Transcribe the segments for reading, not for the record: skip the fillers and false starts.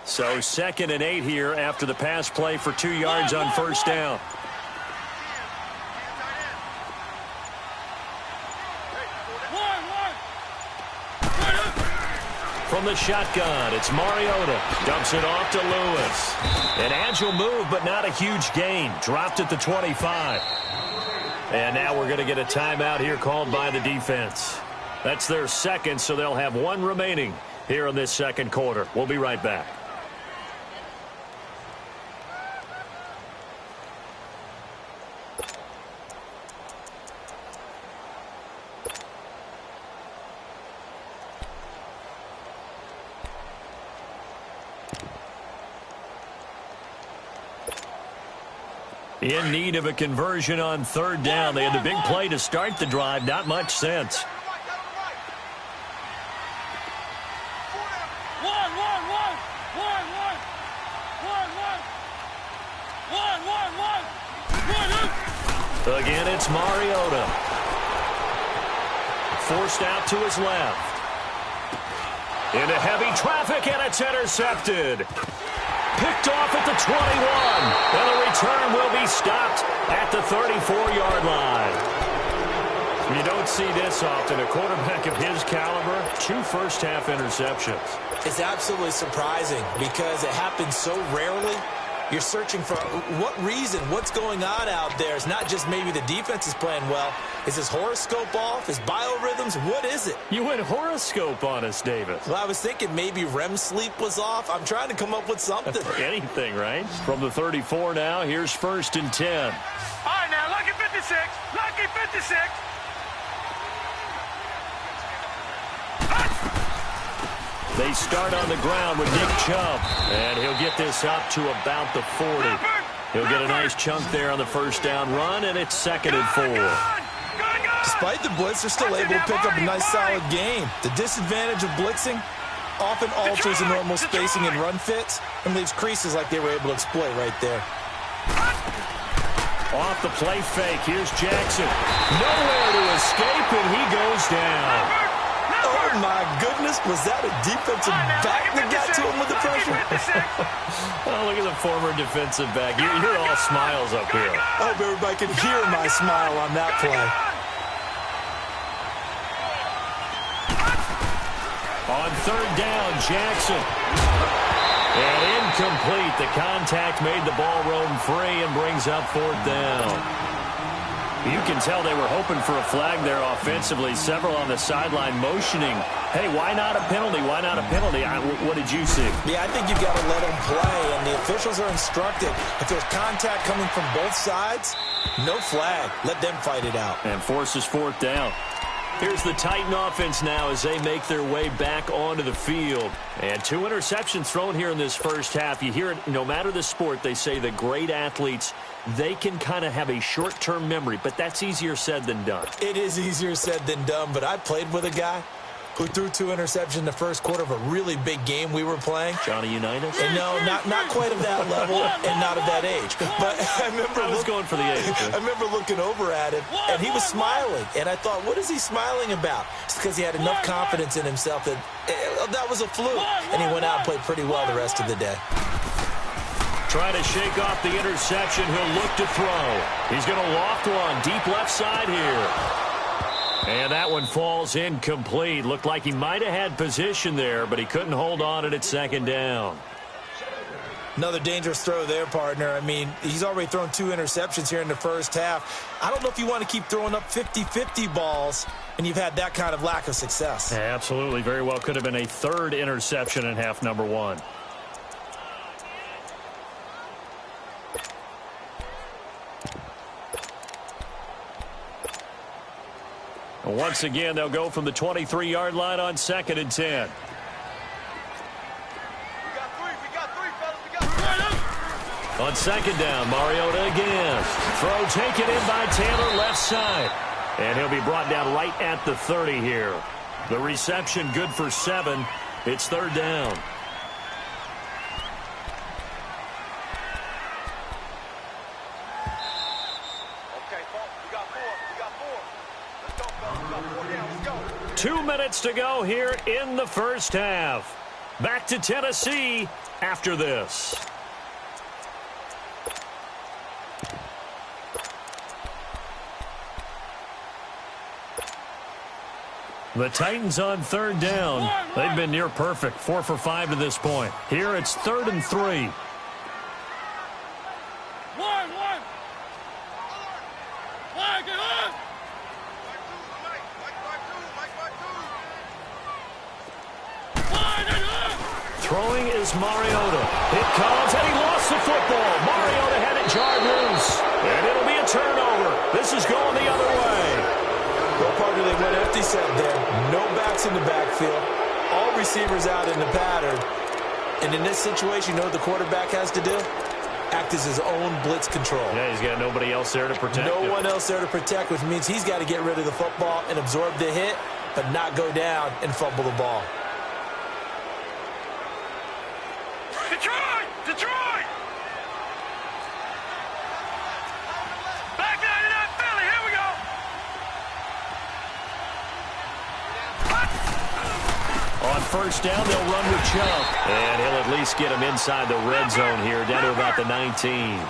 So 2nd and 8 here after the pass play for 2 yards on first down. From the shotgun, it's Mariota. Dumps it off to Lewis. An agile move, but not a huge gain. Dropped at the 25. And now we're going to get a timeout here called by the defense. That's their second, so they'll have one remaining here in this second quarter. We'll be right back. In need of a conversion on 3rd down. They had the big play to start the drive. Not much sense. Again, it's Mariota. Forced out to his left. Into heavy traffic, and it's intercepted. Picked off at the 21. And the return will be stopped at the 34-yard line. You don't see this often. A quarterback of his caliber, 2 first-half interceptions. It's absolutely surprising because it happens so rarely. You're searching for what reason, what's going on out there. It's not just maybe the defense is playing well. Is his horoscope off? His biorhythms? What is it? You went horoscope on us, David. Well, I was thinking maybe REM sleep was off. I'm trying to come up with something. Anything, right? From the 34 now, here's 1st and 10. All right, now, lucky 56. Lucky 56. They start on the ground with Nick Chubb, and he'll get this up to about the 40. He'll get a nice chunk there on the first down run, and it's 2nd and 4. Despite the blitz, they're still able to pick up a nice solid gain. The disadvantage of blitzing often alters the normal spacing and run fits and leaves creases like they were able to exploit right there. Off the play fake, here's Jackson. Nowhere to escape, and he goes down. Oh, my goodness. Was that a defensive back that got to him with the pressure? Oh, look at the former defensive back. You're all smiles up here. I hope everybody can hear my smile on that play. On 3rd down, Jackson. And incomplete. The contact made the ball roam free and brings up 4th down. You can tell they were hoping for a flag there offensively. Several on the sideline motioning, hey, why not a penalty? Why not a penalty? What did you see? Yeah, I think you've got to let them play, and the officials are instructed. If there's contact coming from both sides, no flag. Let them fight it out. And forces 4th down. Here's the Titan offense now as they make their way back onto the field. And 2 interceptions thrown here in this first half. You hear it, no matter the sport, they say the great athletes, they can kind of have a short-term memory, but that's easier said than done. It is easier said than done, but I played with a guy who threw 2 interceptions in the first quarter of a really big game we were playing. Johnny Unitas? And no, not quite of that level and not of that age. But I remember going for the age. I remember looking over at him, and he was smiling. And I thought, what is he smiling about? It's because he had enough confidence in himself that that was a fluke. And he went out and played pretty well the rest of the day. Trying to shake off the interception. He'll look to throw. He's going to loft one deep left side here. And that one falls incomplete. Looked like he might have had position there, but he couldn't hold on it at 2nd down. Another dangerous throw there, partner. I mean, he's already thrown 2 interceptions here in the first half. I don't know if you want to keep throwing up 50-50 balls, and you've had that kind of lack of success. Yeah, absolutely. Very well could have been a 3rd interception in half number 1. Once again, they'll go from the 23-yard line on 2nd and 10. On 2nd down, Mariota again. Throw taken in by Taylor left side. And he'll be brought down right at the 30 here. The reception good for 7. It's 3rd down. Okay, we got 4. 2 minutes to go here in the first half. Back to Tennessee after this. The Titans on third down. They've been near perfect, 4 for 5 to this point. Here it's 3rd and 3. Throwing is Mariota. It comes, and he lost the football. Mariota had it jarred loose, and it'll be a turnover. This is going the other way. Well, partner, they went empty set there. No backs in the backfield. All receivers out in the pattern. And in this situation, you know what the quarterback has to do? Act as his own blitz control. Yeah, he's got nobody else there to protect him. No one else there to protect, which means he's got to get rid of the football and absorb the hit, but not go down and fumble the ball. Detroit! Detroit! Back 99 Philly, here we go! On first down, they'll run with Chubb. And he'll at least get him inside the red zone here, down to about the 19.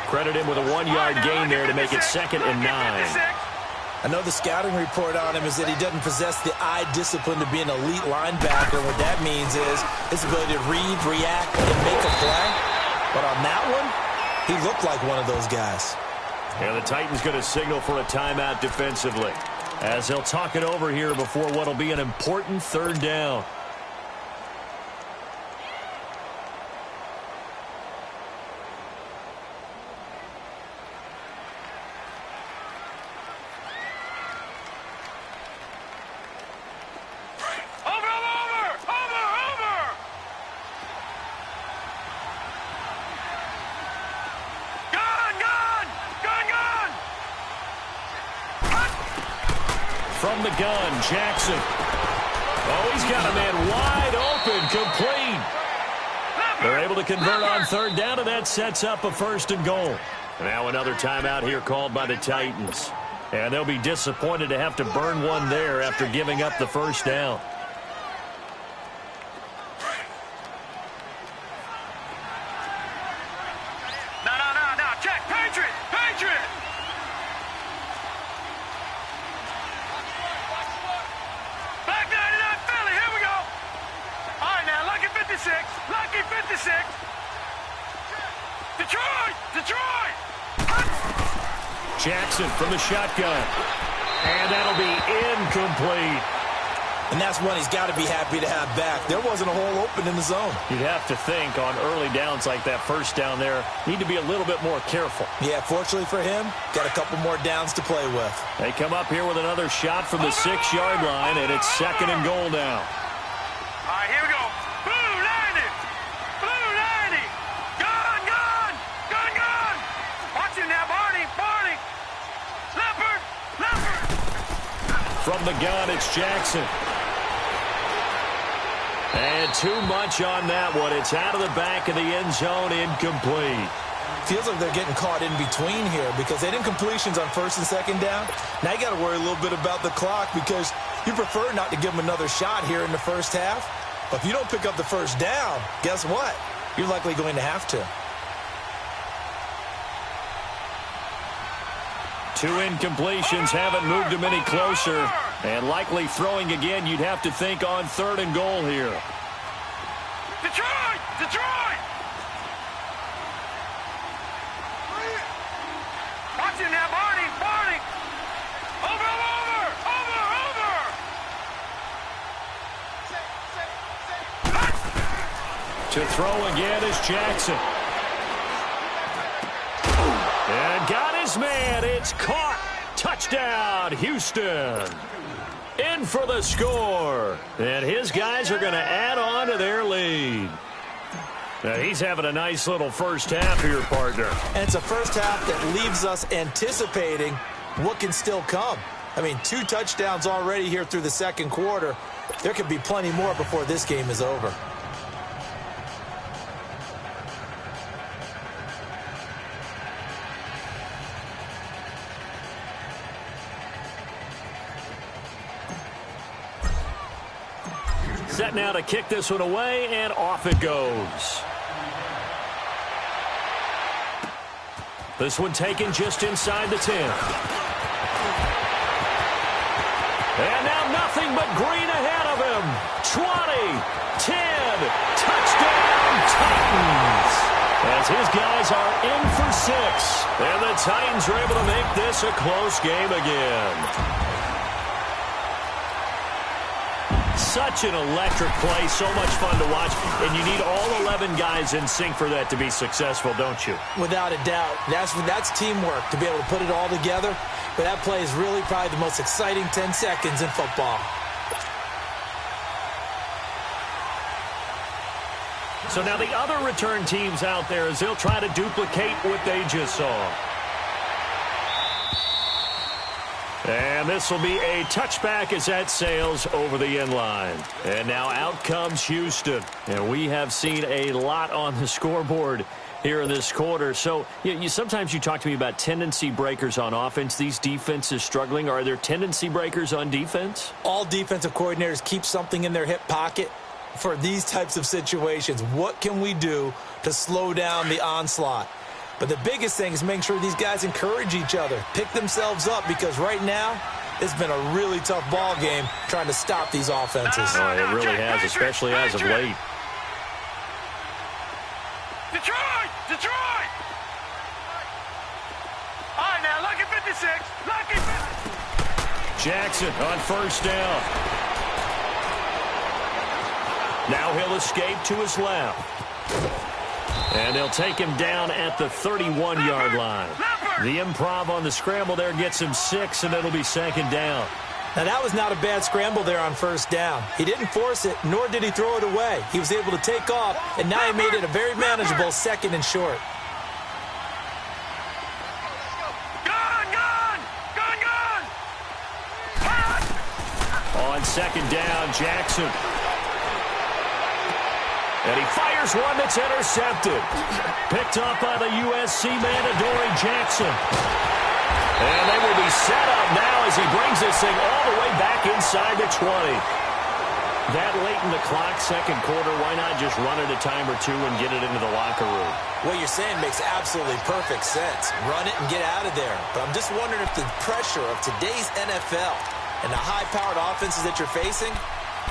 Credit him with a 1-yard gain there to make it 2nd and 9. I know the scouting report on him is that he doesn't possess the eye discipline to be an elite linebacker. What that means is his ability to read, react, and make a play. But on that one, he looked like one of those guys. And the Titans going to signal for a timeout defensively, as they'll talk it over here before what will be an important 3rd down. From the gun, Jackson. Oh, he's got a man wide open, complete. They're able to convert on 3rd down, and that sets up a 1st and goal. Now another timeout here called by the Titans. And they'll be disappointed to have to burn one there after giving up the 1st down. No. Check. Patriot! Patriot! Back 99 Philly, here we go! All right, now, lucky 56. Lucky 56. Detroit! Detroit! Jackson from the shotgun. And that'll be incomplete. And that's one he's got to be happy to have back. There wasn't a hole open in the zone. You'd have to think on early downs like that 1st down there, need to be a little bit more careful. Yeah, fortunately for him, got a couple more downs to play with. They come up here with another shot from the 6-yard line, and it's 2nd and goal now. All right, here we go. Blue 90. Blue 90. Gun. Watch him now, Barney. Leopard. From the gun, it's Jackson. And too much on that one. It's out of the back of the end zone, incomplete. Feels like they're getting caught in between here because they didn't completions on 1st and 2nd down. Now you got to worry a little bit about the clock because you prefer not to give them another shot here in the 1st half. But if you don't pick up the 1st down, guess what? You're likely going to have to. 2 incompletions haven't moved him any closer. And likely throwing again, you'd have to think on 3rd and goal here. Detroit! Watch him now, Barney. Over. To throw again is Jackson. And got his man. It's caught. Touchdown, Houston. In for the score. And his guys are going to add on to their lead. Now, he's having a nice little 1st half here, partner. And it's a 1st half that leaves us anticipating what can still come. I mean, 2 touchdowns already here through the 2nd quarter. There could be plenty more before this game is over. Set now to kick this one away, and off it goes. This one taken just inside the 10. And now nothing but green ahead of him. 20, 10, touchdown Titans. As his guys are in for 6. And the Titans are able to make this a close game again. Such an electric play, so much fun to watch, and you need all 11 guys in sync for that to be successful, don't you? Without a doubt. That's teamwork, to be able to put it all together. But that play is really probably the most exciting 10 seconds in football. So now the other return teams out there, as they'll try to duplicate what they just saw. And this will be a touchback as that sails over the end line. And now out comes Houston. And we have seen a lot on the scoreboard here in this quarter. So sometimes you talk to me about tendency breakers on offense. These defenses struggling. Are there tendency breakers on defense? All defensive coordinators keep something in their hip pocket for these types of situations. What can we do to slow down the onslaught? But the biggest thing is making sure these guys encourage each other, pick themselves up, because right now it's been a really tough ball game trying to stop these offenses. Oh, it really has, especially as of late. Detroit! Detroit! All right, now, lucky 56. Lucky 56. Jackson on first down. Now he'll escape to his left. And they'll take him down at the 31-yard line. The improv on the scramble there gets him 6, and it'll be second down. Now, that was not a bad scramble there on first down. He didn't force it, nor did he throw it away. He was able to take off, and now he made it a very manageable second and short. On second down, Jackson. And he fires one that's intercepted. Picked up by the USC man, Adoree Jackson. And they will be set up now as he brings this thing all the way back inside the 20. That late in the clock, second quarter, why not just run it a time or two and get it into the locker room? What you're saying makes absolutely perfect sense. Run it and get out of there. But I'm just wondering if the pressure of today's NFL and the high-powered offenses that you're facing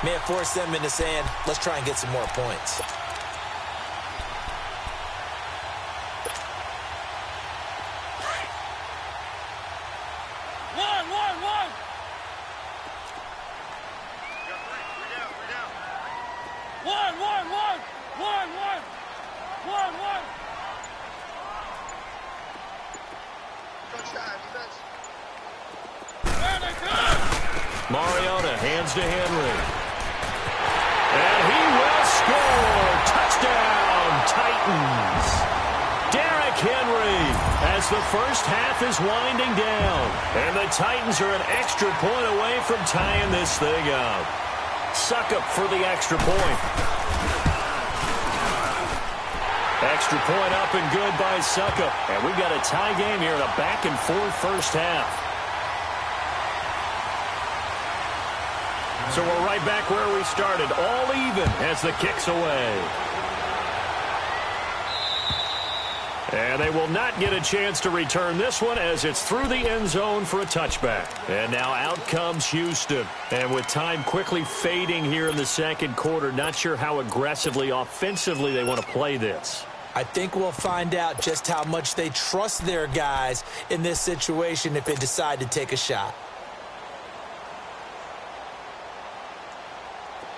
may have forced them into saying, let's try and get some more points. Mariota hands to Henry. And he will score. Touchdown, Titans. Derrick Henry as the first half is winding down. And the Titans are an extra point away from tying this thing up. Succop for the extra point. Extra point up and good by Succop. And we've got a tie game here in a back-and-forth first half. So we're right back where we started, all even as the kick's away. And they will not get a chance to return this one as it's through the end zone for a touchback. And now out comes Houston. And with time quickly fading here in the second quarter, not sure how aggressively, offensively they want to play this. I think we'll find out just how much they trust their guys in this situation if they decide to take a shot.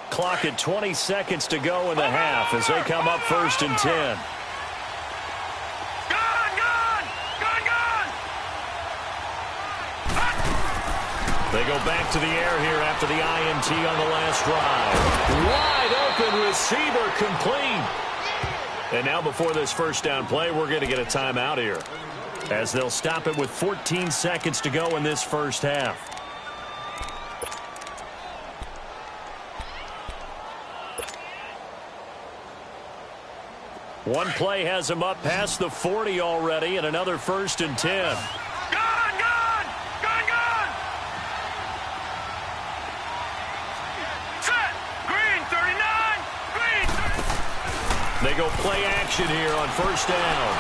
Clock at 20 seconds to go in the half as they come up first and 10. They go back to the air here after the INT on the last drive. Wide open receiver complete. And now before this first down play, we're going to get a timeout here as they'll stop it with 14 seconds to go in this first half. One play has him up past the 40 already, and another first and 10. Set! Green 30! They go play action here on first down.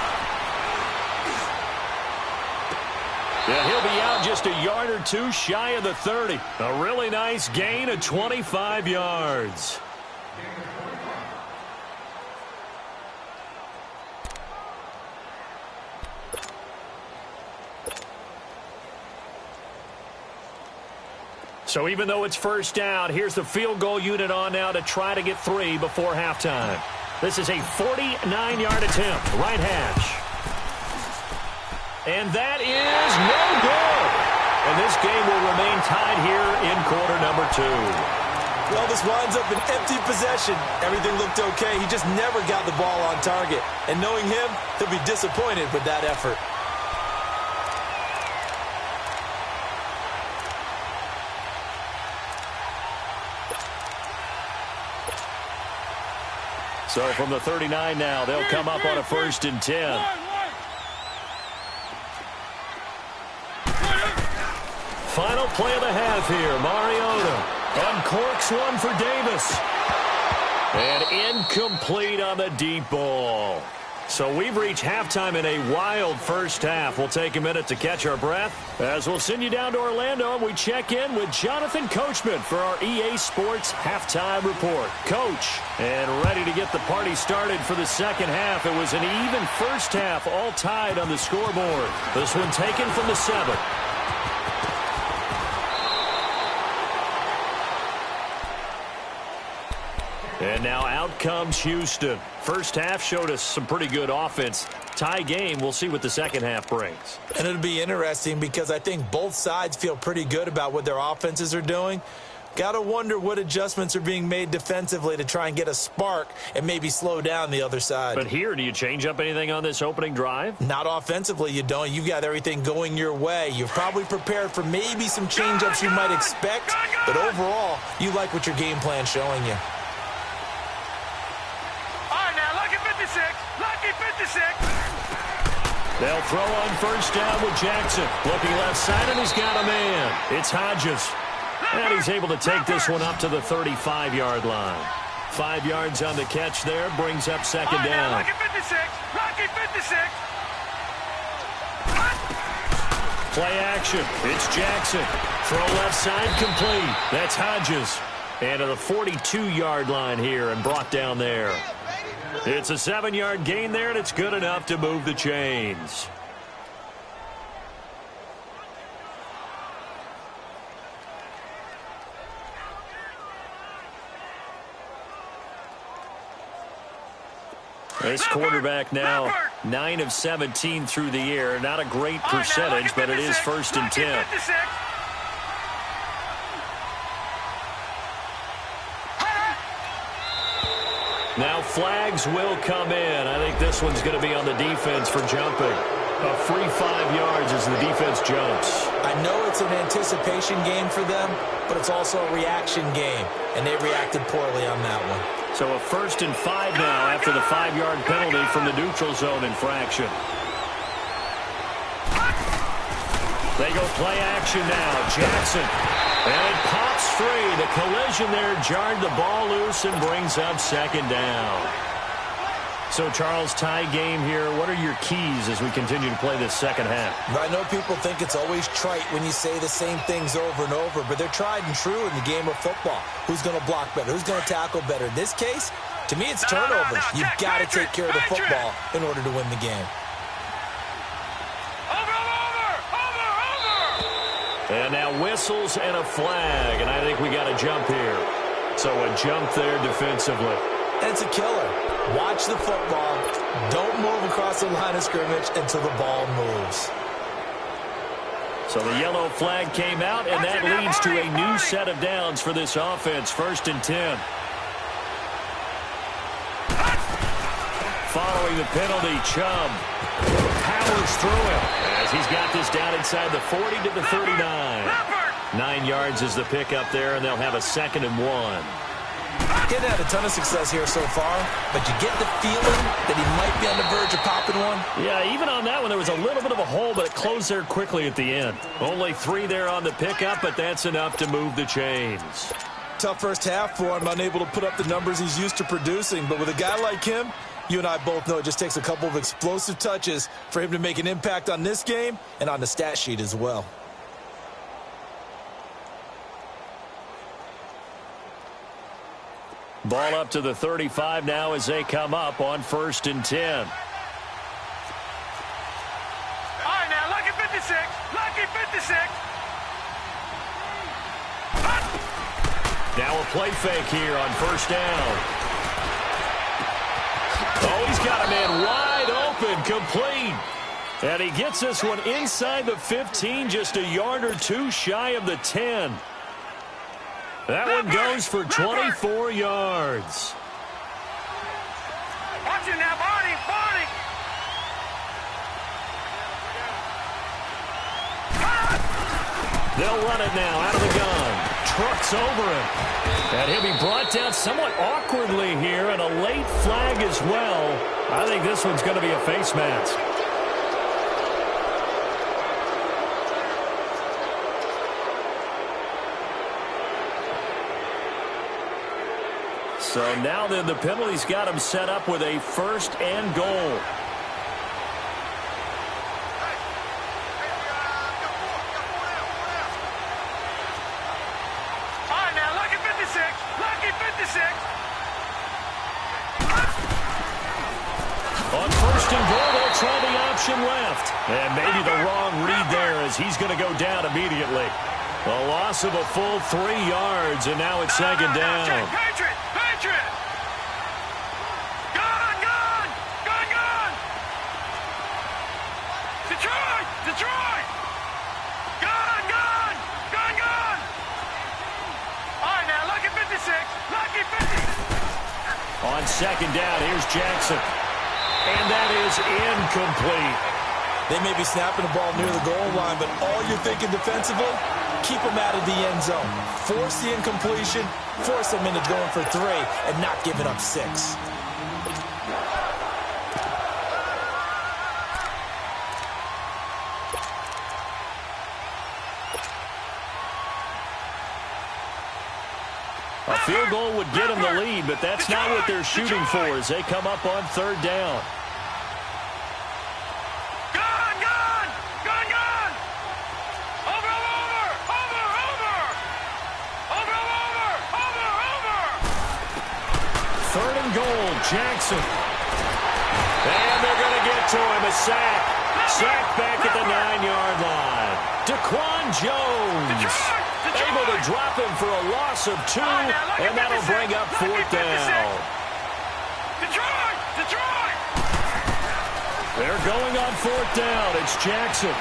Yeah, he'll be out just a yard or two shy of the 30. A really nice gain of 25 yards. So even though it's first down, here's the field goal unit on now to try to get 3 before halftime. This is a 49-yard attempt, right hash. And that is no good. And this game will remain tied here in quarter number 2. Well, this winds up an empty possession. Everything looked okay. He just never got the ball on target. And knowing him, he'll be disappointed with that effort. So from the 39 now, they'll come up on a 1st and 10. Final play of the half here. Mariota uncorks one for Davis. And incomplete on the deep ball. So we've reached halftime in a wild first half. We'll take a minute to catch our breath as we'll send you down to Orlando and we check in with Jonathan Coachman for our EA Sports Halftime Report. Coach, and ready to get the party started for the second half. It was an even first half, all tied on the scoreboard. This one taken from the 7. And now out comes Houston. First half showed us some pretty good offense. Tie game. We'll see what the second half brings. And it'll be interesting because I think both sides feel pretty good about what their offenses are doing. Got to wonder what adjustments are being made defensively to try and get a spark and maybe slow down the other side. But here, do you change up anything on this opening drive? Not offensively, you don't. You've got everything going your way. You've probably prepared for maybe some change-ups you might expect, but overall, you like what your game plan's showing you. Lucky 56. They'll throw on first down with Jackson. Looking left side, and he's got a man. It's Hodges. And he's able to take this one up to the 35-yard line. 5 yards on the catch there, brings up second down. Lucky 56. Lucky 56. Play action. It's Jackson. Throw left side complete. That's Hodges. And to the 42-yard line here and brought down there. It's a 7-yard gain there, and it's good enough to move the chains. This quarterback now 9 of 17 through the air. Not a great percentage, but it is 1st and 10. Now flags will come in. I think this one's going to be on the defense for jumping. A free 5 yards as the defense jumps. I know it's an anticipation game for them, but it's also a reaction game, and they reacted poorly on that one. So a 1st and 5 now after the 5-yard penalty from the neutral zone infraction. They go play action now. Jackson. And it pops free. The collision there jarred the ball loose and brings up second down. So, Charles, tie game here. What are your keys as we continue to play this second half? I know people think it's always trite when you say the same things over and over, but they're tried and true in the game of football. Who's going to block better? Who's going to tackle better? In this case, to me, it's turnovers. You've got to take care of the football in order to win the game. And now whistles and a flag, and I think we got a jump here. So a jump there defensively. And it's a killer. Watch the football. Don't move across the line of scrimmage until the ball moves. So the yellow flag came out, and that leads to a new set of downs for this offense. 1st and 10. Following the penalty, Chubb powers through it as he's got this down inside the 40 to the 39. 9 yards is the pickup there, and they'll have a 2nd and 1. He hasn't had a ton of success here so far, but you get the feeling that he might be on the verge of popping one. Yeah, even on that one, there was a little bit of a hole, but it closed there quickly at the end. Only 3 there on the pickup, but that's enough to move the chains. Tough first half for him, unable to put up the numbers he's used to producing, but with a guy like him, You and I both know it just takes a couple of explosive touches for him to make an impact on this game and on the stat sheet as well. Ball up to the 35 now as they come up on 1st and 10. All right, now, lucky 56. Lucky 56. Now a play fake here on 1st down. Oh, he's got a man wide open, complete. And he gets this one inside the 15, just a yard or two shy of the 10. That one goes for 24 yards. Watch it now, Barney, Barney. They'll run it now out of the gun. Trucks over him. And he'll be brought down somewhat awkwardly here, and a late flag as well. I think this one's going to be a face mask. So now then the penalty's got him set up with a 1st and goal. On 1st and goal, they'll try the option left. And maybe the wrong read there as he's going to go down immediately. A loss of a full 3 yards, and now it's 2nd down. Patriot! Patriot! Gun! Gun! Gun! Gun! Detroit! Detroit! Gun! Gun! Gun! Gun! All right, now, lucky 56. Lucky 50. On 2nd down, here's Jackson. And that is incomplete. They may be snapping the ball near the goal line, but all you're thinking defensively, keep them out of the end zone. Force the incompletion, force them into going for 3, and not giving up 6. A field goal would get them the lead, but that's not what they're shooting for as they come up on 3rd down. Gun! Gun! Gun! Gun! Over! Over! Over! Over! Over! Over! Over! Over! 3rd and goal, Jackson. And they're going to get to him, a sack. Sack back at the 9-yard line. Daquan Jones able to drop him for a loss of 2, and that'll bring up 4th down. Detroit! Detroit! They're going on 4th down. It's Jackson.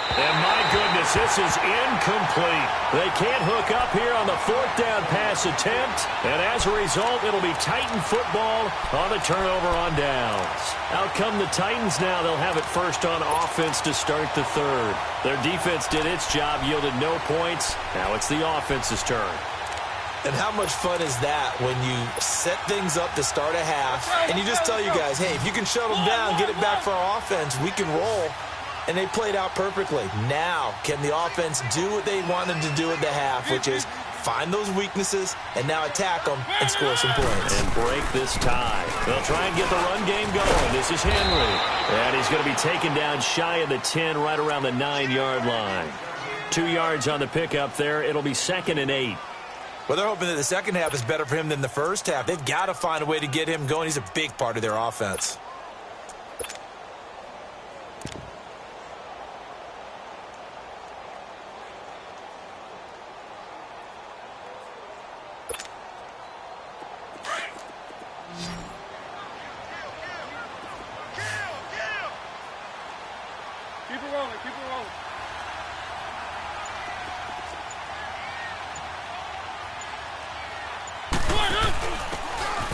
And my goodness, this is incomplete. They can't hook up here on the 4th down pass attempt, and as a result, it'll be Titan football on the turnover on downs. Out come the Titans now. They'll have it first on offense to start the 3rd. Their defense did its job, yielded no points. Now it's the offense's turn. And how much fun is that when you set things up to start a half, and you just tell you guys, hey, if you can shut them down, get it back for our offense, we can roll. And they played out perfectly. Now, can the offense do what they wanted to do at the half, which is find those weaknesses and now attack them and score some points. And break this tie. They'll try and get the run game going. This is Henry. And he's going to be taken down shy of the 10, right around the 9-yard line. 2 yards on the pickup there. It'll be 2nd and 8. Well, they're hoping that the second half is better for him than the first half. They've got to find a way to get him going. He's a big part of their offense. Keep it rolling, keep it rolling.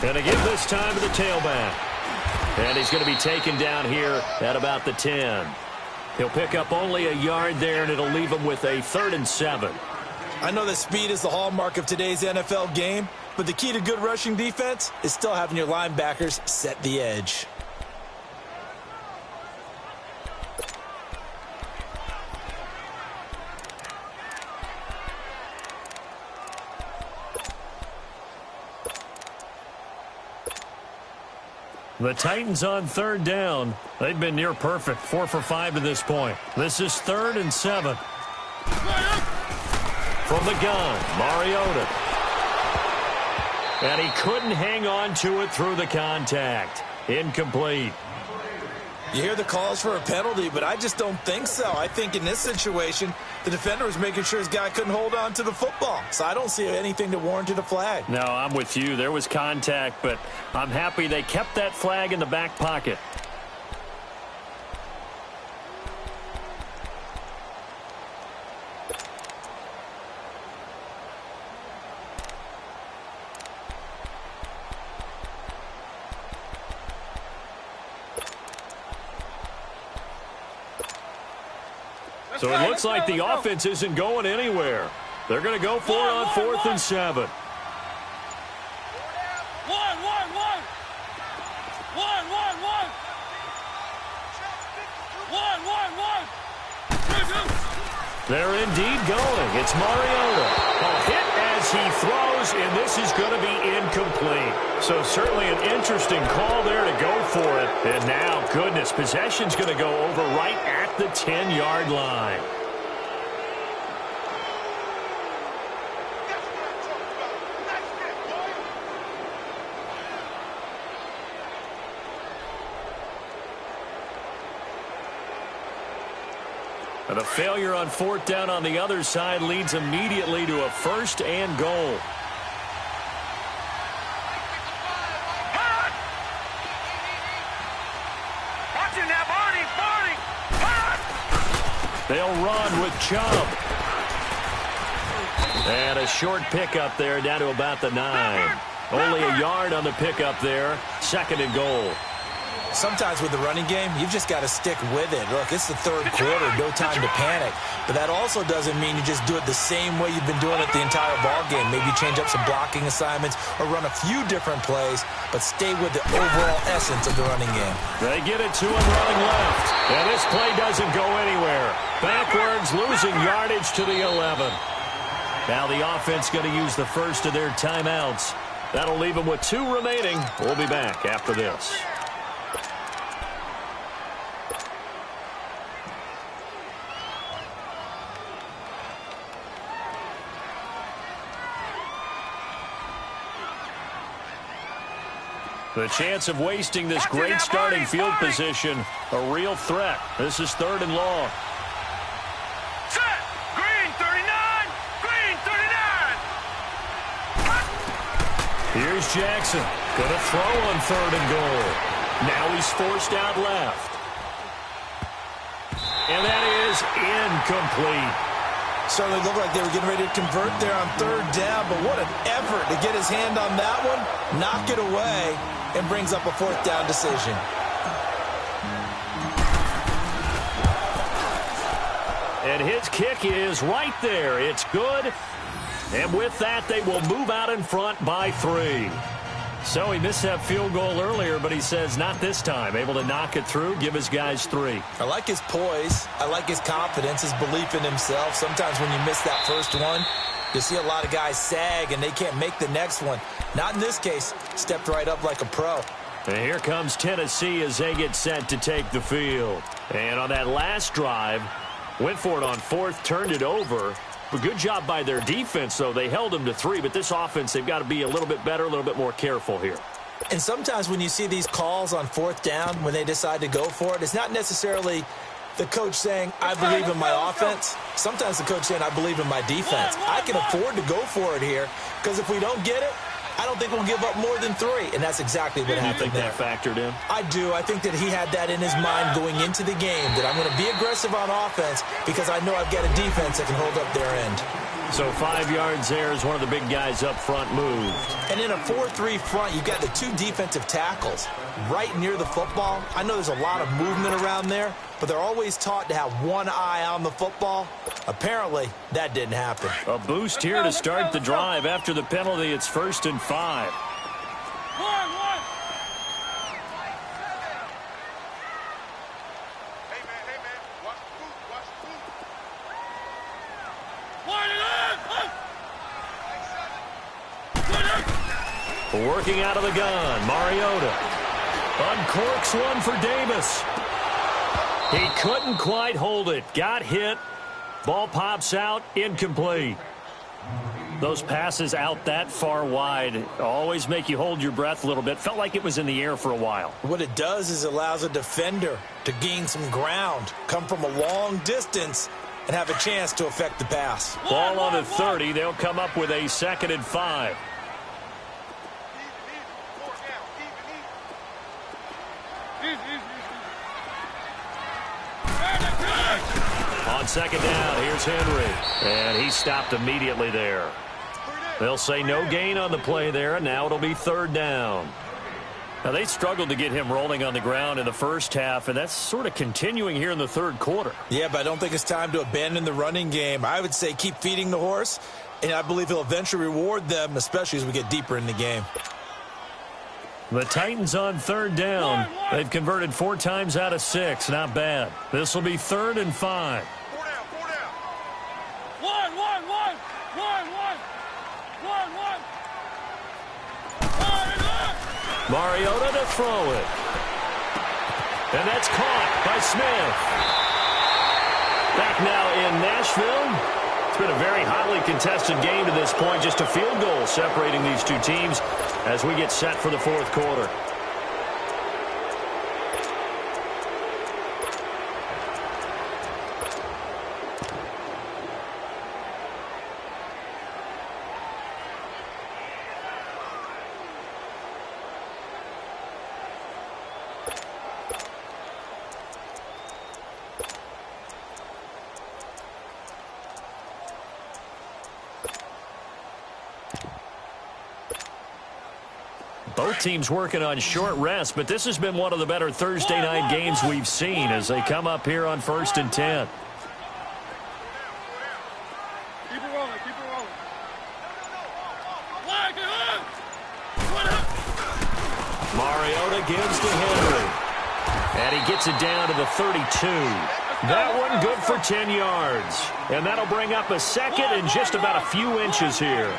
And again this time to the tailback. And he's going to be taken down here at about the 10. He'll pick up only a yard there, and it'll leave him with a 3rd and 7. I know that speed is the hallmark of today's NFL game, but the key to good rushing defense is still having your linebackers set the edge. The Titans on third down. They've been near perfect, 4 for 5 to this point. This is 3rd and 7. From the gun, Mariota. And he couldn't hang on to it through the contact. Incomplete. You hear the calls for a penalty, but I just don't think so. I think in this situation, the defender was making sure his guy couldn't hold on to the football. So I don't see anything that warranted a flag. No, I'm with you. There was contact, but I'm happy they kept that flag in the back pocket. So it looks like the offense isn't going anywhere. They're going to go for it on 4th and 7. One. They're indeed going. It's Mariota. A hit as he throws, and this is going to be incomplete. So certainly an interesting call there to go for it. And now, goodness, possession's going to go over right at the 10-yard line. And a failure on 4th down on the other side leads immediately to a 1st and goal. Watch him now, Barney. They'll run with Chubb. And a short pickup there down to about the 9. Only a yard on the pickup there. 2nd and goal. Sometimes with the running game, you've just got to stick with it. Look, it's the 3rd quarter, no time to panic. But that also doesn't mean you just do it the same way you've been doing it the entire ball game. Maybe change up some blocking assignments or run a few different plays, but stay with the overall essence of the running game. They get it to him running left. And this play doesn't go anywhere. Backwards, losing yardage to the 11. Now the offense going to use the first of their timeouts. That'll leave them with 2 remaining. We'll be back after this. The chance of wasting this great starting field position, a real threat. This is 3rd and long. Set. Green 39. Green 39. Here's Jackson. Going to throw on 3rd and goal. Now he's forced out left. And that is incomplete. Certainly looked like they were getting ready to convert there on 3rd down, but what an effort to get his hand on that one, knock it away, and brings up a 4th down decision. And his kick is right there. It's good. And with that, they will move out in front by 3. So he missed that field goal earlier, but he says not this time. Able to knock it through, give his guys 3. I like his poise. I like his confidence, his belief in himself. Sometimes when you miss that first one, you see a lot of guys sag and they can't make the next one. Not in this case. Stepped right up like a pro. And here comes Tennessee as they get set to take the field. And on that last drive, went for it on 4th, turned it over. But good job by their defense, though. They held them to 3, but this offense, they've got to be a little bit better, a little bit more careful here. And sometimes when you see these calls on 4th down, when they decide to go for it, it's not necessarily the coach saying, I believe in my offense. Sometimes the coach saying, I believe in my defense. I can afford to go for it here because if we don't get it, I don't think we'll give up more than 3. And that's exactly what happened there. You think that factored in? I do. I think that he had that in his mind going into the game, that I'm going to be aggressive on offense because I know I've got a defense that can hold up their end. So 5 yards there as one of the big guys up front moved. And in a 4-3 front, you've got the 2 defensive tackles right near the football. I know there's a lot of movement around there, but they're always taught to have one eye on the football. Apparently, that didn't happen. A boost here to start the drive. After the penalty, it's 1st and 5. One. Hey, man. Watch the boot. Working out of the gun, Mariota. Uncorks one for Davis. He couldn't quite hold it. Got hit. Ball pops out. Incomplete. Those passes out that far wide always make you hold your breath a little bit. Felt like it was in the air for a while. What it does is allows a defender to gain some ground, come from a long distance, and have a chance to affect the pass. Ball on the 30. They'll come up with a 2nd and 5. On 2nd down, here's Henry. And he stopped immediately there. They'll say no gain on the play there, and now it'll be 3rd down. Now, they struggled to get him rolling on the ground in the first half, and that's sort of continuing here in the 3rd quarter. Yeah, but I don't think it's time to abandon the running game. I would say keep feeding the horse, and I believe he'll eventually reward them, especially as we get deeper in the game. The Titans on 3rd down. They've converted 4 times out of 6. Not bad. This will be 3rd and 5. Mariota to throw it. And that's caught by Smith. Back now in Nashville. It's been a very highly contested game to this point. Just a field goal separating these two teams as we get set for the 4th quarter. Both teams working on short rest, but this has been one of the better Thursday night games we've seen as they come up here on 1st and 10. Keep it rolling, keep it rolling. Mariota gives to Henry. And he gets it down to the 32. That one good for 10 yards. And that'll bring up a 2nd and just about a few inches here.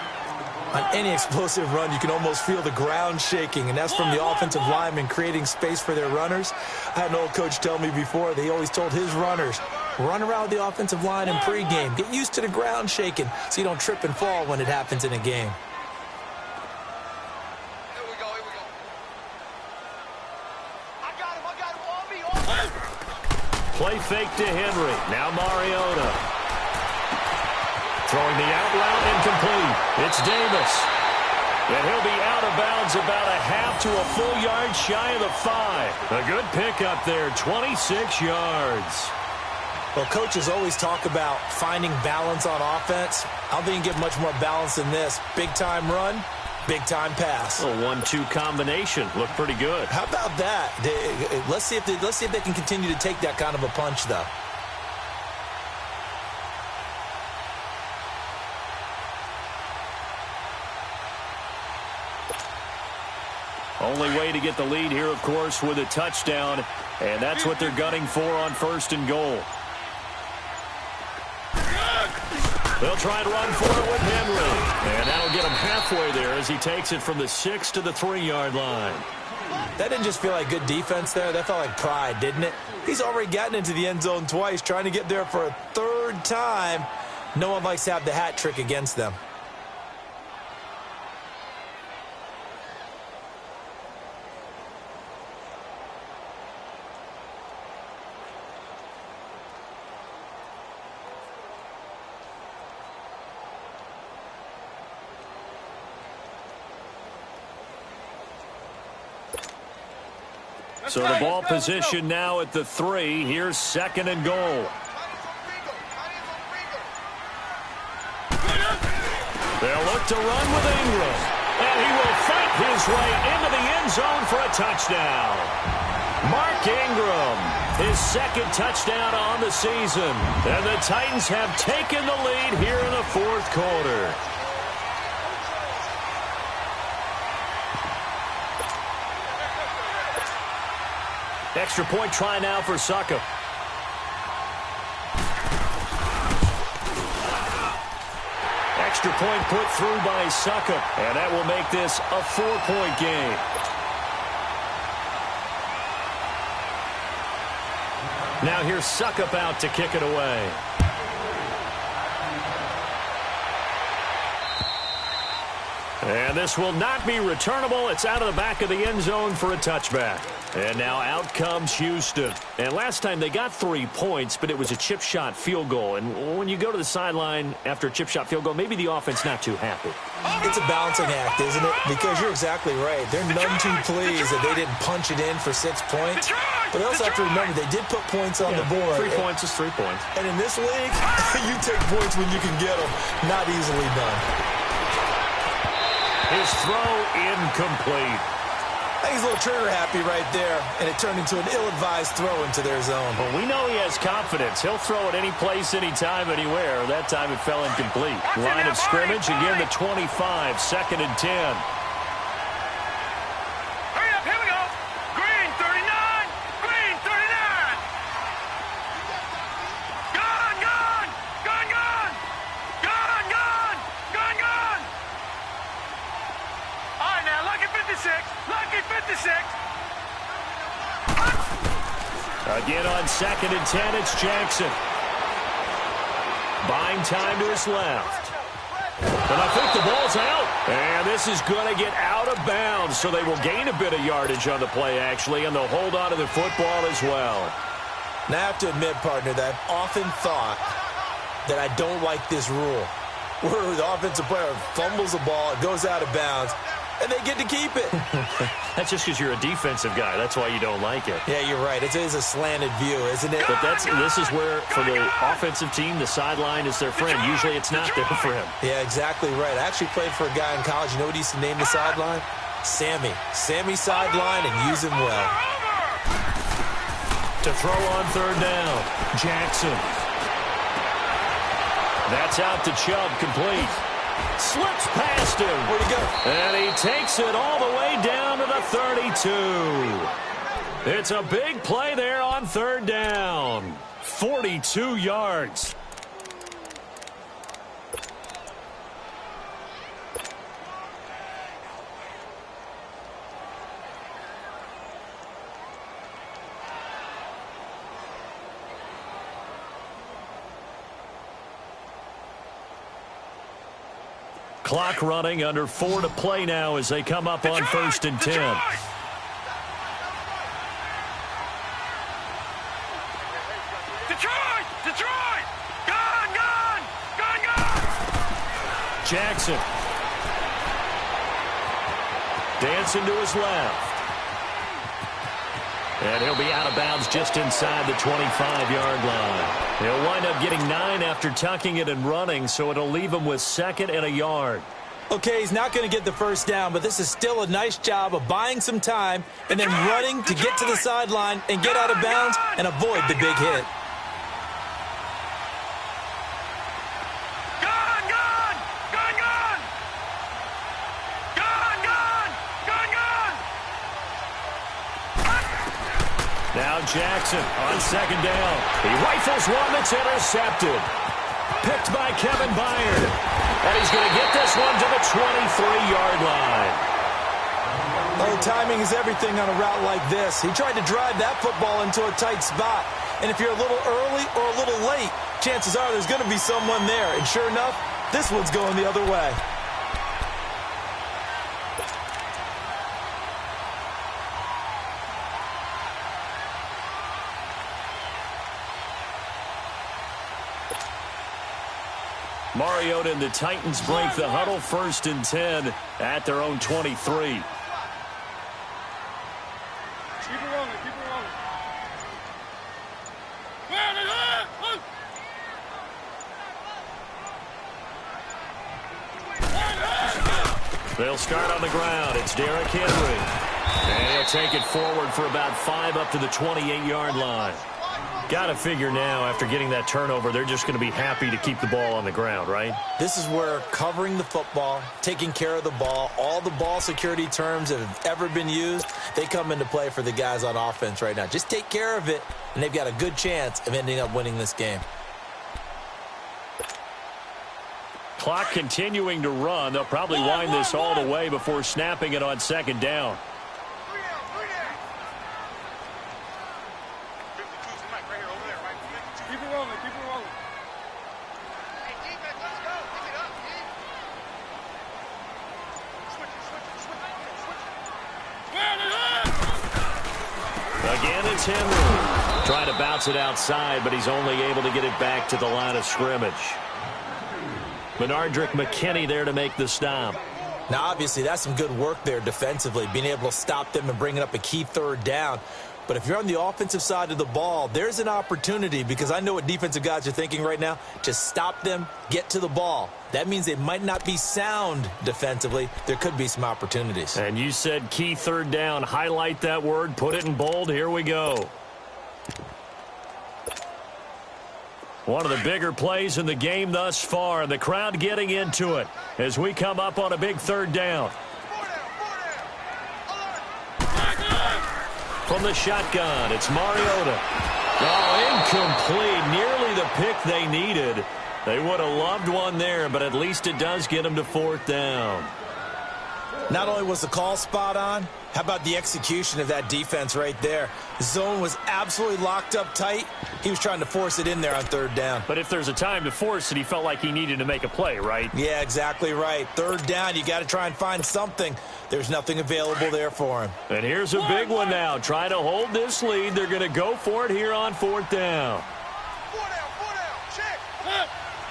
On any explosive run, you can almost feel the ground shaking, and that's from the offensive linemen creating space for their runners. I had an old coach tell me before, they always told his runners, run around the offensive line in pregame. Get used to the ground shaking so you don't trip and fall when it happens in a game. Here we go, here we go. I got him, on me. Play fake to Henry. Now Mariota. Throwing the out route incomplete. It's Davis. And he'll be out of bounds about a half to a full yard shy of the 5. A good pickup there, 26 yards. Well, coaches always talk about finding balance on offense. I don't think you can get much more balance than this. Big-time run, big-time pass. A 1-2 combination. Looked pretty good. How about that? Let's see if they can continue to take that kind of a punch, though. Only way to get the lead here, of course, with a touchdown, and that's what they're gunning for on 1st and goal. They'll try to run for it with Henry, and that'll get him halfway there as he takes it from the 6 to the 3-yard line. That didn't just feel like good defense there. That felt like pride, didn't it? He's already gotten into the end zone twice, trying to get there for a 3rd time. No one likes to have the hat trick against them. So the ball position now at the 3. Here's 2nd and goal. They'll look to run with Ingram. And he will fight his way into the end zone for a touchdown. Mark Ingram, his 2nd touchdown on the season. And the Titans have taken the lead here in the 4th quarter. Extra point try now for Succop. Extra point put through by Succop, and that will make this a 4-point game. Now here's Suckup out to kick it away. And this will not be returnable. It's out of the back of the end zone for a touchback. And now out comes Houston. And last time they got 3 points, but it was a chip shot field goal. And when you go to the sideline after a chip shot field goal, maybe the offense not too happy. It's a balancing act, isn't it? Because you're exactly right. They're none too pleased that they didn't punch it in for 6 points. But they also have to remember they did put points on the board. 3 points is 3 points. And in this league, you take points when you can get them. Not easily done. His throw incomplete. I think he's a little trigger happy right there, and it turned into an ill-advised throw into their zone. Well, we know he has confidence. He'll throw it any place, anytime, anywhere. That time it fell incomplete. Line of scrimmage, again the 25, 2nd and 10. Hurry up, here we go. Green 39, green 39. Gone, gone, gone, gone. Gone, gone, gone, gone. All right, now, lucky 56, lucky 56. Again on 2nd and 10, it's Jackson. Buying time to his left. And I think the ball's out. And this is going to get out of bounds, so they will gain a bit of yardage on the play, actually, and they'll hold on to the football as well. Now, I have to admit, partner, that I've often thought that I don't like this rule, where the offensive player fumbles the ball, it goes out of bounds, and they get to keep it. That's just because you're a defensive guy. That's why you don't like it. Yeah, you're right. It is a slanted view, isn't it? But this is where, for the offensive team, the sideline is their friend. Usually it's not there for him. Yeah, exactly right. I actually played for a guy in college. You know what he used to name the sideline? Sammy. Sammy sideline, and use him well. To throw on 3rd down, Jackson. That's out to Chubb, complete. Slips past him. Where'd he go? And he takes it all the way down to the 32. It's a big play there on 3rd down. 42 yards. Clock running, under 4 to play now as they come up on 1st and 10. Detroit! Detroit! Gone, gone! Gone, gone! Jackson. Dancing to his left. And he'll be out of bounds just inside the 25-yard line. He'll wind up getting 9 after tucking it and running, so it'll leave him with 2nd and a yard. Okay, he's not going to get the 1st down, but this is still a nice job of buying some time and then running to get to the sideline and get out of bounds and avoid the big hit. Gone, gone! Gone, gone! Gone, gone! Gone, gone! Now Jackson on 2nd down. He rifles one that's intercepted. Picked by Kevin Byard. And he's going to get this one to the 23-yard line. Oh, timing is everything on a route like this. He tried to drive that football into a tight spot. And if you're a little early or a little late, chances are there's going to be someone there. And sure enough, this one's going the other way. Mariota and the Titans break the huddle, 1st and 10 at their own 23. Keep it rolling, keep it rolling. They'll start on the ground. It's Derrick Henry. And he'll take it forward for about 5 up to the 28-yard line. Got to figure now, after getting that turnover, they're just going to be happy to keep the ball on the ground, right? This is where covering the football, taking care of the ball, all the ball security terms that have ever been used, they come into play for the guys on offense right now. Just take care of it, and they've got a good chance of ending up winning this game. Clock continuing to run. They'll probably wind this all the way before snapping it on 2nd down. Again, it's Henry. Trying to bounce it outside, but he's only able to get it back to the line of scrimmage. Benardrick McKinney there to make the stop. Now, obviously, that's some good work there defensively, being able to stop them and bringing up a key third down. But if you're on the offensive side of the ball, there's an opportunity, because I know what defensive guys are thinking right now, to stop them, get to the ball. That means they might not be sound defensively. There could be some opportunities. And you said key third down. Highlight that word. Put it in bold. Here we go. One of the bigger plays in the game thus far. The crowd getting into it as we come up on a big third down. From the shotgun, it's Mariota. Oh, incomplete. Nearly the pick they needed. They would have loved one there, but at least it does get them to fourth down. Not only was the call spot on, how about the execution of that defense right there? The zone was absolutely locked up tight. He was trying to force it in there on third down. But if there's a time to force it, he felt like he needed to make a play, right? Yeah, exactly right. Third down, you got to try and find something. There's nothing available there for him. And here's a big one now. Trying to hold this lead. They're going to go for it here on fourth down. Four down, check.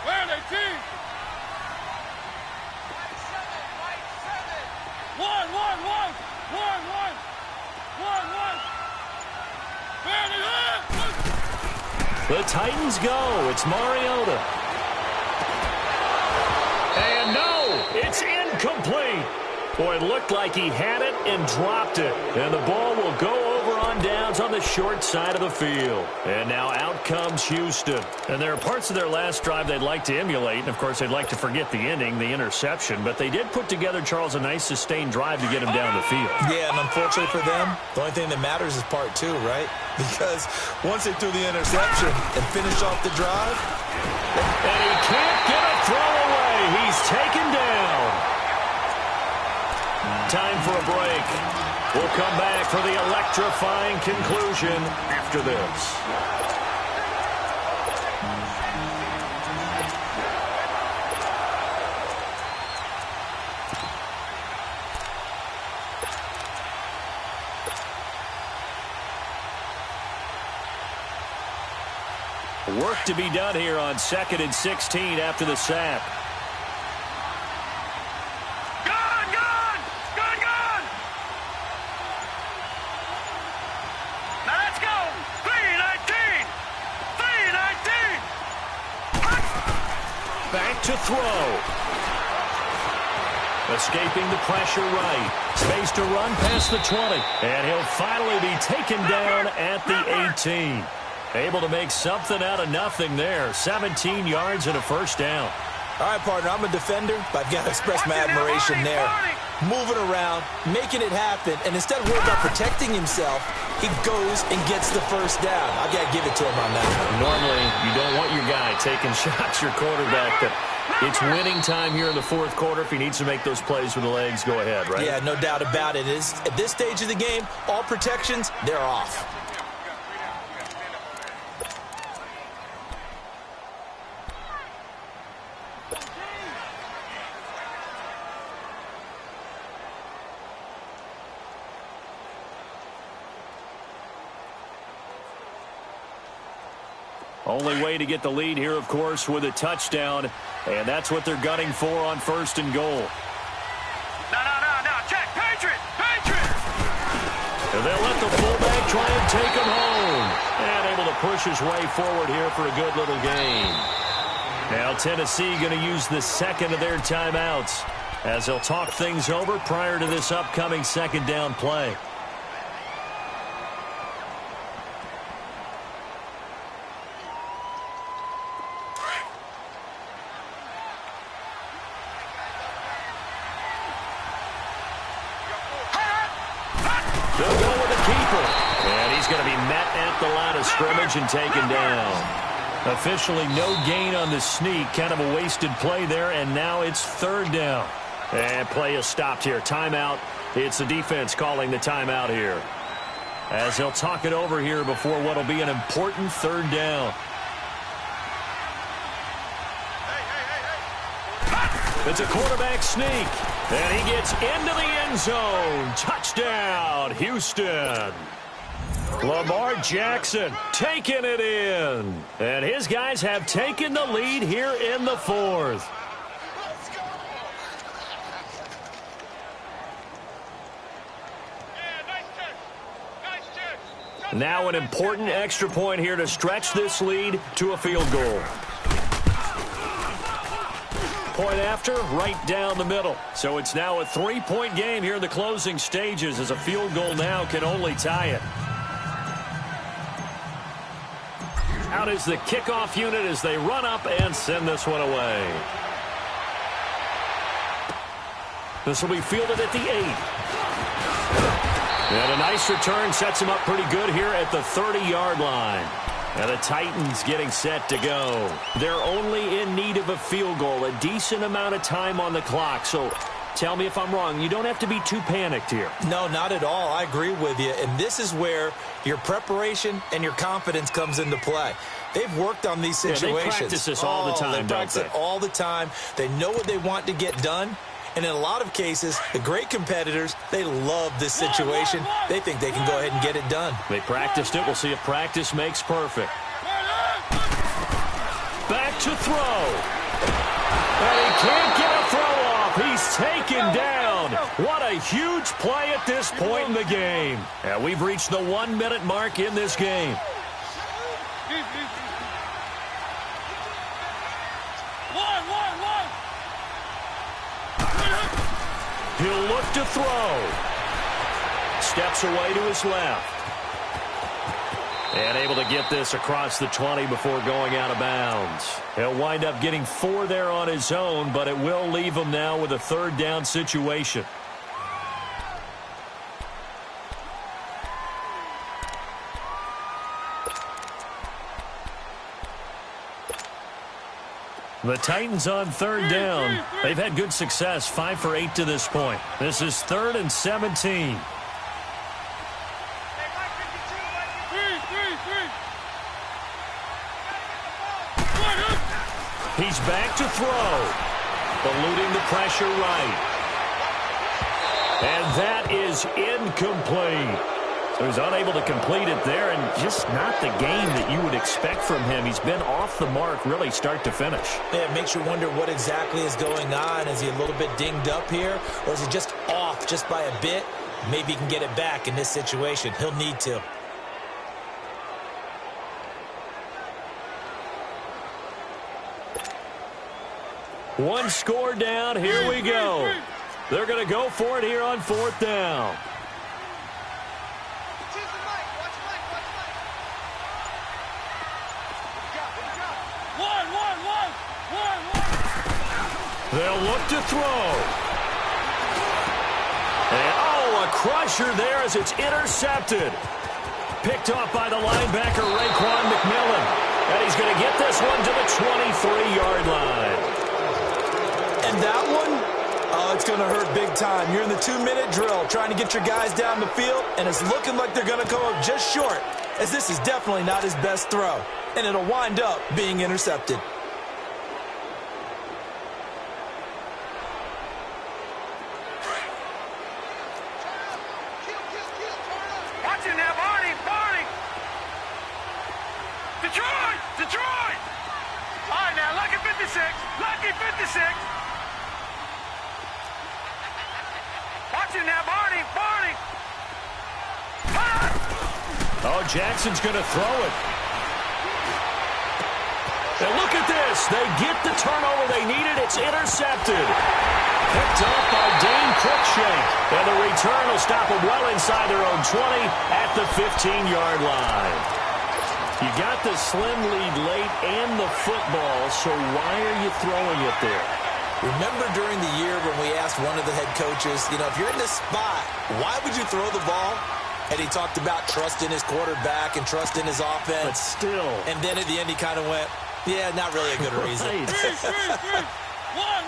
Where are they, team? One. Where are they? The Titans go. It's Mariota. And no, it's incomplete. Boy, it looked like he had it and dropped it. And the ball will go over on downs on the short side of the field. And now out comes Houston. And there are parts of their last drive they'd like to emulate. And, of course, they'd like to forget the ending, the interception. But they did put together, Charles, a nice sustained drive to get him down the field. Yeah, and unfortunately for them, the only thing that matters is part two, right? Because once they threw the interception and finished off the drive. And he can't get a throw away. He's taken down. Time for a break. We'll come back for the electrifying conclusion after this. Work to be done here on 2nd and 16 after the sack. Back to throw. Escaping the pressure right. Space to run past the 20. And he'll finally be taken down at the 18. Able to make something out of nothing there. 17 yards and a first down. All right, partner, I'm a defender, but I've got to express my admiration there. Moving around, making it happen, and instead of worrying about protecting himself, he goes and gets the first down. I've got to give it to him on that. Normally, you don't want your guy taking shots, your quarterback, but it's winning time here in the fourth quarter. If he needs to make those plays with the legs, go ahead, right? Yeah, no doubt about it. At this stage of the game, all protections, they're off. Only way to get the lead here, of course, with a touchdown. And that's what they're gunning for on 1st and goal. No. Check. Patriot. And they'll let the fullback try and take him home. And able to push his way forward here for a good little gain. Now Tennessee going to use the second of their timeouts as they'll talk things over prior to this upcoming second down play. They'll go with the keeper. And he's going to be met at the line of scrimmage and taken down. Officially no gain on the sneak. Kind of a wasted play there, and now it's third down. And play is stopped here. Timeout. It's the defense calling the timeout here. As they'll talk it over here before what will be an important third down. It's a quarterback sneak. And he gets into the end zone. Touchdown, Houston. Lamar Jackson taking it in. And his guys have taken the lead here in the fourth. Now an important extra point here to stretch this lead to a field goal. Point after, right down the middle. So it's now a 3-point game here in the closing stages, as a field goal now can only tie it. Out is the kickoff unit as they run up and send this one away. This will be fielded at the 8. And a nice return sets him up pretty good here at the 30-yard line. And the Titans getting set to go. They're only in need of a field goal, a decent amount of time on the clock. So tell me if I'm wrong. You don't have to be too panicked here. No, not at all. I agree with you. And this is where your preparation and your confidence comes into play. They've worked on these situations. They practice this all the time, They practice it all the time. They know what they want to get done. And in a lot of cases, the great competitors, they love this situation. They think they can go ahead and get it done. They practiced it. We'll see if practice makes perfect. Back to throw. And he can't get a throw off. He's taken down. What a huge play at this point in the game. And we've reached the 1-minute mark in this game. He'll look to throw. Steps away to his left. And able to get this across the 20 before going out of bounds. He'll wind up getting 4 there on his own, but it will leave him now with a 3rd down situation. The Titans on 3rd down. They've had good success, 5 for 8 to this point. This is 3rd and 17. He's back to throw. Eluding the pressure right. And that is incomplete. So he's unable to complete it there, and just not the game that you would expect from him. He's been off the mark really start to finish. Yeah, it makes you wonder what exactly is going on. Is he a little bit dinged up here, or is he just off just by a bit? Maybe he can get it back in this situation. He'll need to. One score down. Here we go. They're going to go for it here on 4th down. They'll look to throw. And, a crusher there as it's intercepted. Picked off by the linebacker, Raekwon McMillan. And he's going to get this one to the 23-yard line. And that one, it's going to hurt big time. You're in the 2-minute drill trying to get your guys down the field, and it's looking like they're going to go up just short, as this is definitely not his best throw. And it'll wind up being intercepted. Detroit! All right, now, lucky 56. Lucky 56. Watch it now, Barney. Oh, Jackson's going to throw it. And look at this. They get the turnover they needed. It's intercepted. Picked up by Dane Cruikshank. And the return will stop them well inside their own 20 at the 15-yard line. You got the slim lead late and the football, so why are you throwing it there? Remember during the year when we asked one of the head coaches, if you're in this spot, why would you throw the ball? And he talked about trusting his quarterback and trusting his offense. But still. And then at the end he kind of went, yeah, not really a good reason. One.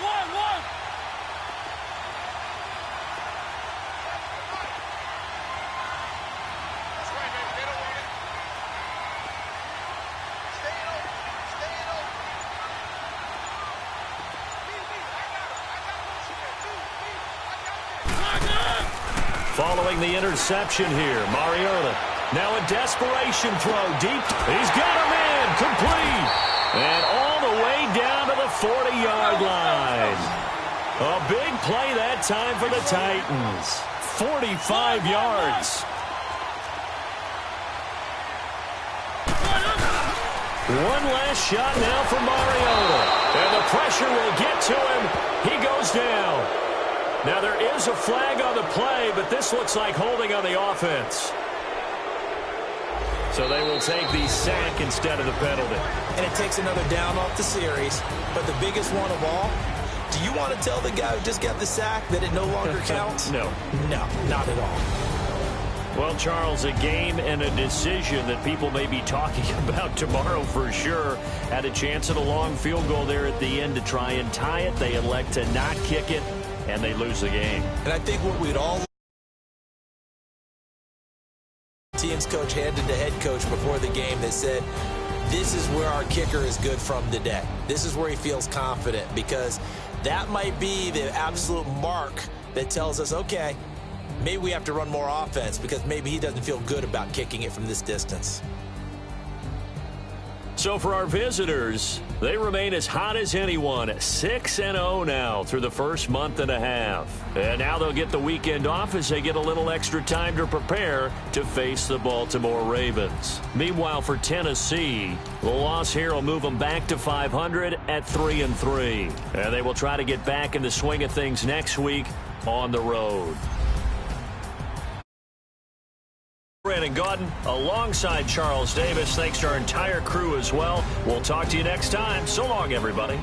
Following the interception here, Mariota. Now a desperation throw deep. He's got him in. Complete. And all the way down to the 40-yard line. A big play that time for the Titans. 45 yards. One last shot now for Mariota. And the pressure will get to him. He goes down. Now there is a flag on the play, but this looks like holding on the offense. So they will take the sack instead of the penalty. And it takes another down off the series. But the biggest one of all, do you want to tell the guy who just got the sack that it no longer counts? No. No, not at all. Well, Charles, a game and a decision that people may be talking about tomorrow for sure. Had a chance at a long field goal there at the end to try and tie it. They elect to not kick it, and they lose the game. And I think what we'd all team's coach handed the head coach before the game that said, this is where our kicker is good from today. This is where he feels confident, because that might be the absolute mark that tells us, okay, maybe we have to run more offense because maybe he doesn't feel good about kicking it from this distance. So for our visitors, they remain as hot as anyone, 6-0 now through the first month and a half. And now they'll get the weekend off as they get a little extra time to prepare to face the Baltimore Ravens. Meanwhile, for Tennessee, the loss here will move them back to 500 at 3-3. And they will try to get back in the swing of things next week on the road. Brandon Gaudin alongside Charles Davis. Thanks to our entire crew as well. We'll talk to you next time. So long, everybody.